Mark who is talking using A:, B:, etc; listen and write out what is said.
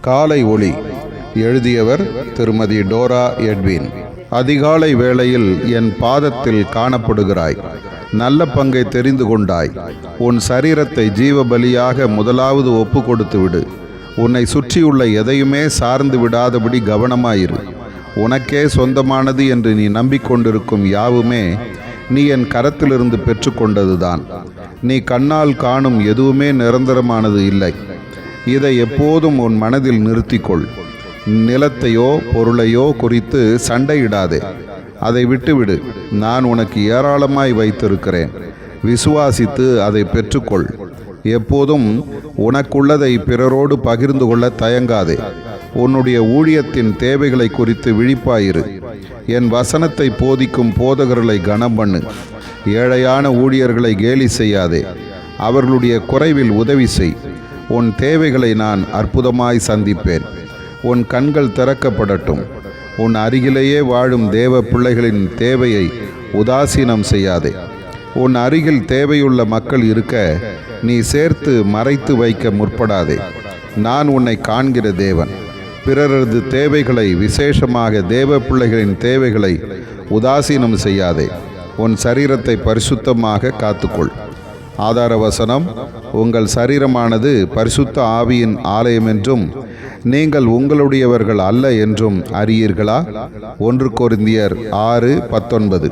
A: காலை ஒளி. எழுதியவர் திருமதி டோரா எட்வின். அதிகாலை வேளையில் என் பாதத்தில் காணப்படுகிறாய். நல்ல பங்கை தெரிந்து கொண்டாய். உன் சரீரத்தை ஜீவ பலியாக முதலாவது ஒப்பு கொடுத்து விடு. உன்னை சுற்றியுள்ள எதையுமே சார்ந்து விடாதபடி கவனமாயிரு. உனக்கே சொந்தமானது என்று நீ நம்பிக்கொண்டிருக்கும் யாவுமே நீ என் கரத்திலிருந்து பெற்றுக்கொண்டதுதான். நீ கண்ணால் காணும் எதுவுமே நிரந்தரமானது இல்லை. இதை எப்போதும் உன் மனதில் நிறுத்திக்கொள். நிலத்தையோ பொருளையோ குறித்து சண்டையிடாதே. அதை விட்டுவிடு. நான் உனக்கு ஏராளமாய் வைத்திருக்கிறேன். விசுவாசித்து அதை பெற்றுக்கொள். எப்போதும் உனக்குள்ளதை பிறரோடு பகிர்ந்து கொள்ள தயங்காதே. உன்னுடைய ஊழியத்தின் தேவைகளை குறித்து விழிப்பாயிரு. என் வசனத்தை போதிக்கும் போதகர்களை கனம் பண்ணு. ஏழையான ஊழியர்களை கேலி செய்யாதே. அவர்களுடைய குறைவில் உதவி செய். உன் தேவைகளை நான் அற்புதமாய் சந்திப்பேன். உன் கண்கள் திறக்கப்படட்டும். உன் அருகிலேயே வாழும் தேவ பிள்ளைகளின் தேவையை உதாசீனம் செய்யாதே. உன் அருகில் தேவையுள்ள மக்கள் இருக்க நீ சேர்த்து மறைத்து வைக்க முற்படாதே. நான் உன்னை காண்கிற தேவன். பிறரது தேவைகளை, விசேஷமாக தேவ பிள்ளைகளின் தேவைகளை உதாசீனம் செய்யாதே. உன் சரீரத்தை பரிசுத்தமாக காத்துக்கொள். ஆதார வசனம்: உங்கள் சரீரமானது பரிசுத்த ஆவியின் ஆலயம் என்றும் நீங்கள் உங்களுடையவர்கள் அல்ல என்றும் அறியீர்களா? 1 கொரிந்தியர் 6:19.